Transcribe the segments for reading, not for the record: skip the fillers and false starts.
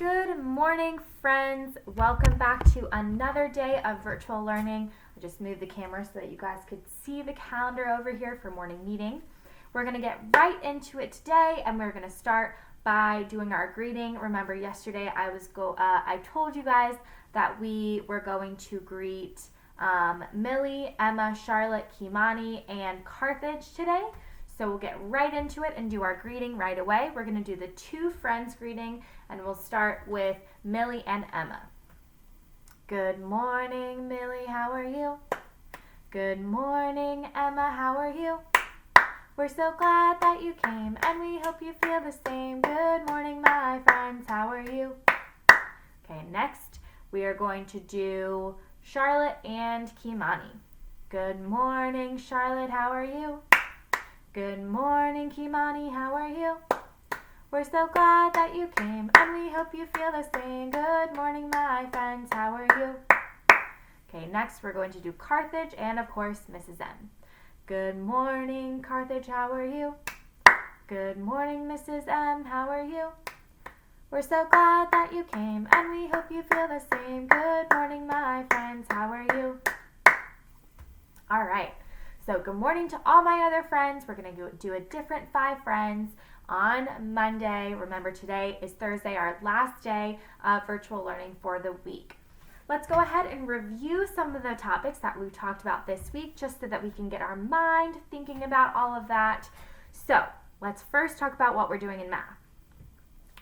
Good morning, friends. Welcome back to another day of virtual learning. I just moved the camera so that you guys could see the calendar over here for morning meeting. We're going to get right into it today, and we're going to start by doing our greeting. Remember, yesterday I told you guys that we were going to greet Millie, Emma, Charlotte, Kimani, and Carthage today. So we'll get right into it and do our greeting right away. We're going to do the two friends greeting, and we'll start with Millie and Emma. Good morning, Millie, how are you? Good morning, Emma, how are you? We're so glad that you came, and we hope you feel the same. Good morning, my friends, how are you? Okay, next we are going to do Charlotte and Kimani. Good morning, Charlotte, how are you? Good morning, Kimani, how are you? We're so glad that you came, and we hope you feel the same. Good morning, my friends, how are you? Okay, next we're going to do Carthage and, of course, Mrs. M. Good morning, Carthage, how are you? Good morning, Mrs. M, how are you? We're so glad that you came, and we hope you feel the same. Good morning, my friends, how are you? All right. So good morning to all my other friends. We're going to do a different 5 friends on Monday. Remember, today is Thursday, our last day of virtual learning for the week. Let's go ahead and review some of the topics that we talked about this week, just so that we can get our mind thinking about all of that. So let's first talk about what we're doing in math.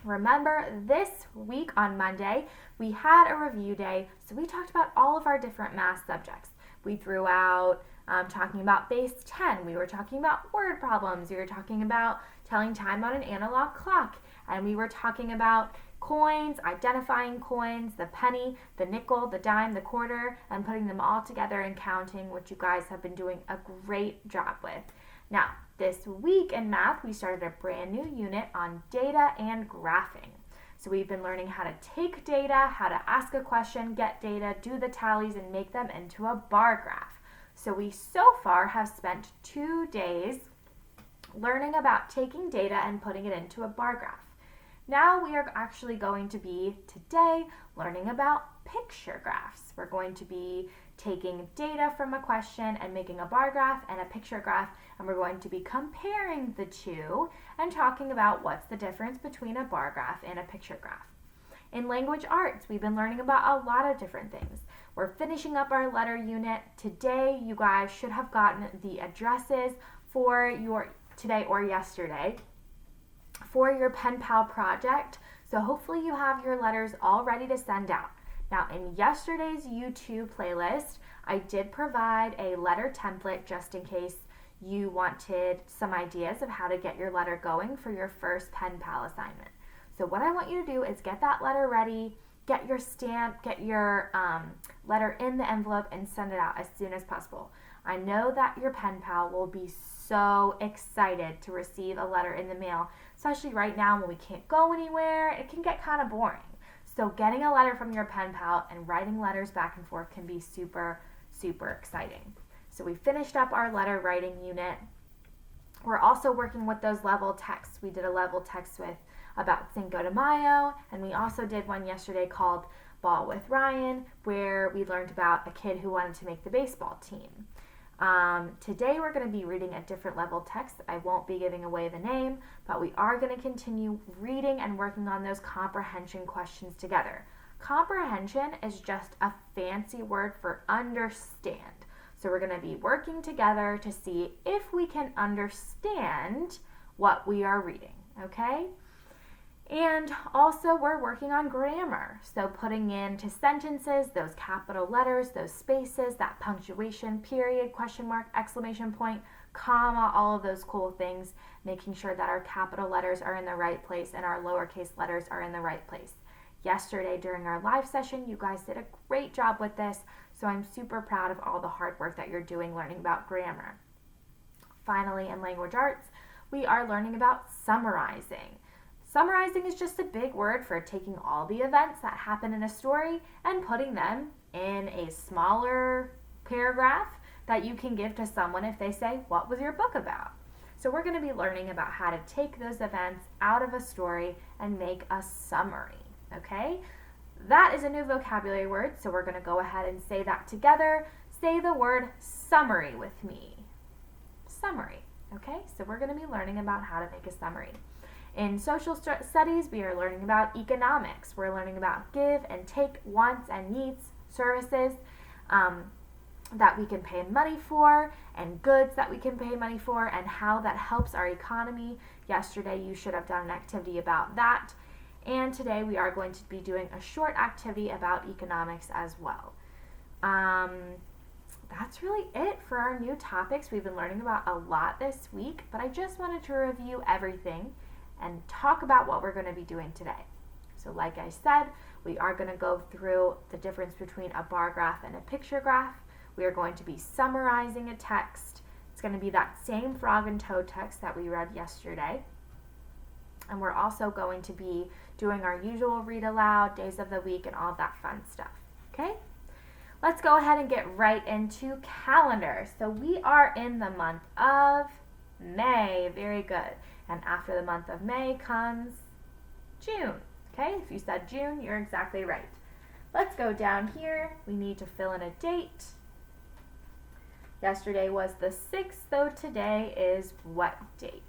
Remember, this week on Monday, we had a review day, so we talked about all of our different math subjects. We threw out talking about base 10. We were talking about word problems. We were talking about telling time on an analog clock. And we were talking about coins, identifying coins, the penny, the nickel, the dime, the quarter, and putting them all together and counting, which you guys have been doing a great job with. Now, this week in math, we started a brand new unit on data and graphing. So we've been learning how to take data, how to ask a question, get data, do the tallies, and make them into a bar graph. So we so far have spent 2 days learning about taking data and putting it into a bar graph. Now we are actually going to be today learning about picture graphs. We're going to be taking data from a question and making a bar graph and a picture graph, and we're going to be comparing the two and talking about what's the difference between a bar graph and a picture graph. In language arts, we've been learning about a lot of different things. We're finishing up our letter unit. Today, you guys should have gotten the addresses for your today or yesterday for your pen pal project. So hopefully you have your letters all ready to send out. Now, in yesterday's YouTube playlist, I did provide a letter template just in case you wanted some ideas of how to get your letter going for your first pen pal assignment. So what I want you to do is get that letter ready, get your stamp, get your letter in the envelope, and send it out as soon as possible. I know that your pen pal will be so excited to receive a letter in the mail, especially right now when we can't go anywhere. It can get kind of boring. So getting a letter from your pen pal and writing letters back and forth can be super, super exciting. So we finished up our letter writing unit. We're also working with those level texts. We did a level text about Cinco de Mayo, and we also did one yesterday called Ball with Ryan, where we learned about a kid who wanted to make the baseball team. Today we're going to be reading a different level text. I won't be giving away the name, but we are going to continue reading and working on those comprehension questions together. Comprehension is just a fancy word for understand. So we're going to be working together to see if we can understand what we are reading, okay? And also we're working on grammar. So putting into sentences those capital letters, those spaces, that punctuation, period, question mark, exclamation point, comma, all of those cool things, making sure that our capital letters are in the right place and our lowercase letters are in the right place. Yesterday during our live session, you guys did a great job with this, so I'm super proud of all the hard work that you're doing learning about grammar. Finally, in language arts, we are learning about summarizing. Summarizing is just a big word for taking all the events that happen in a story and putting them in a smaller paragraph that you can give to someone if they say, "What was your book about?" So we're going to be learning about how to take those events out of a story and make a summary. Okay? That is a new vocabulary word, so we're going to go ahead and say that together. Say the word summary with me. Summary. Okay? So we're going to be learning about how to make a summary. In social studies, we are learning about economics. We're learning about give and take, wants and needs, services that we can pay money for, and goods that we can pay money for, and how that helps our economy. Yesterday, you should have done an activity about that. And today, we are going to be doing a short activity about economics as well. That's really it for our new topics. We've been learning about a lot this week, but I just wanted to review everything and talk about what we're going to be doing today. So like I said, we are going to go through the difference between a bar graph and a picture graph. We are going to be summarizing a text. It's going to be that same frog and toad text that we read yesterday. And we're also going to be doing our usual read aloud, days of the week, and all that fun stuff. Okay? Let's go ahead and get right into calendar. So we are in the month of May. Very good. And after the month of May comes June. Okay? If you said June, you're exactly right. Let's go down here. We need to fill in a date. Yesterday was the 6th, so today is what date?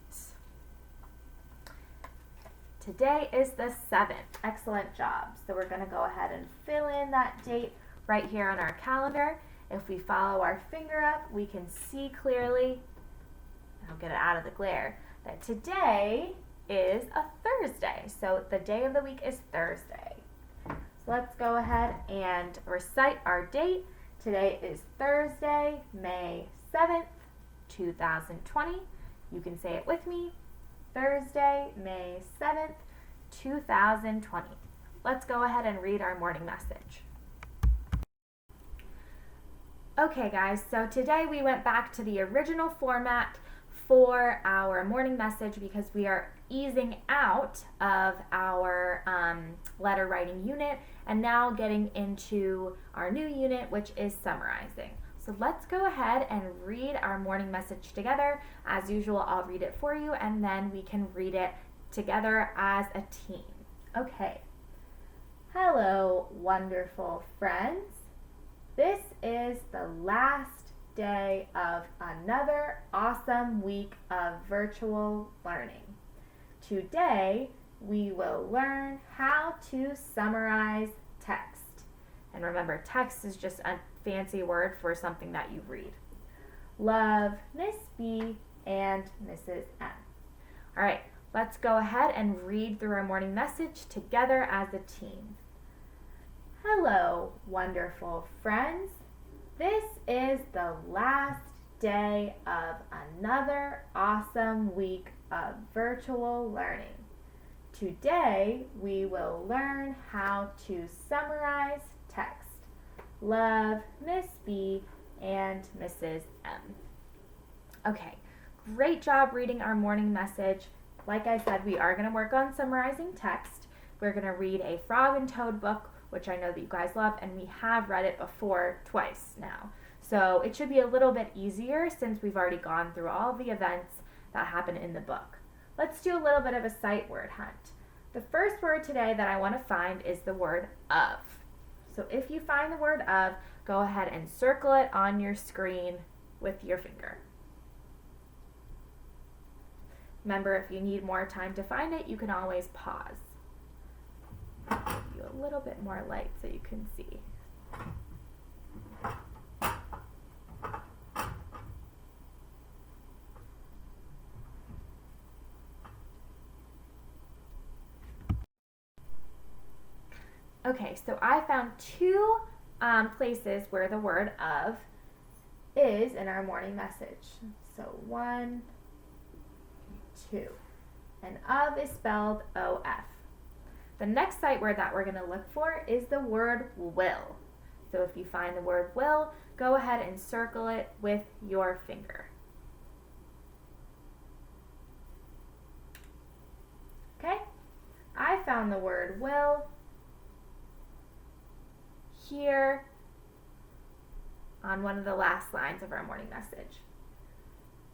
Today is the 7th. Excellent job. So we're going to go ahead and fill in that date right here on our calendar. If we follow our finger up, we can see clearly, I'll get it out of the glare, that today is a Thursday. So the day of the week is Thursday. So let's go ahead and recite our date. Today is Thursday, May 7th, 2020. You can say it with me. Thursday, May 7th, 2020. Let's go ahead and read our morning message. Okay guys, so today we went back to the original format for our morning message because we are easing out of our letter writing unit and now getting into our new unit, which is summarizing. So let's go ahead and read our morning message together. As usual, I'll read it for you and then we can read it together as a team. Okay. Hello, wonderful friends. This is the last day of another awesome week of virtual learning. Today, we will learn how to summarize text. And remember, text is just a fancy word for something that you read. Love, Miss B and Mrs. M. All right, let's go ahead and read through our morning message together as a team. Hello, wonderful friends. This is the last day of another awesome week of virtual learning. Today, we will learn how to summarize text. Love, Miss B and Mrs. M. Okay, great job reading our morning message. Like I said, we are going to work on summarizing text. We're going to read a Frog and Toad book, which I know that you guys love, and we have read it before twice now. So it should be a little bit easier since we've already gone through all the events that happen in the book. Let's do a little bit of a sight word hunt. The first word today that I want to find is the word of. So if you find the word of, go ahead and circle it on your screen with your finger. Remember, if you need more time to find it, you can always pause. Give you a little bit more light so you can see. Okay, so I found two places where the word of is in our morning message. So 1, 2. And of is spelled O-F. The next sight word that we're going to look for is the word will. So if you find the word will, go ahead and circle it with your finger. Okay, I found the word will here on one of the last lines of our morning message.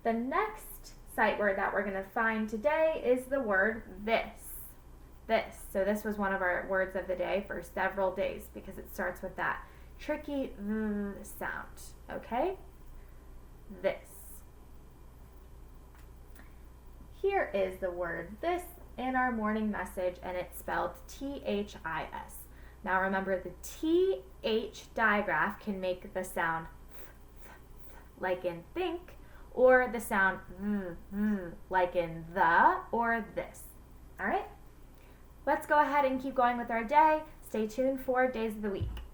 The next sight word that we're going to find today is the word this. this. So this was one of our words of the day for several days because it starts with that tricky sound. Okay? This. Here is the word this in our morning message, and it's spelled THIS. Now remember, the TH digraph can make the sound like in think, or the sound like in the or this. All right? Let's go ahead and keep going with our day. Stay tuned for Days of the Week.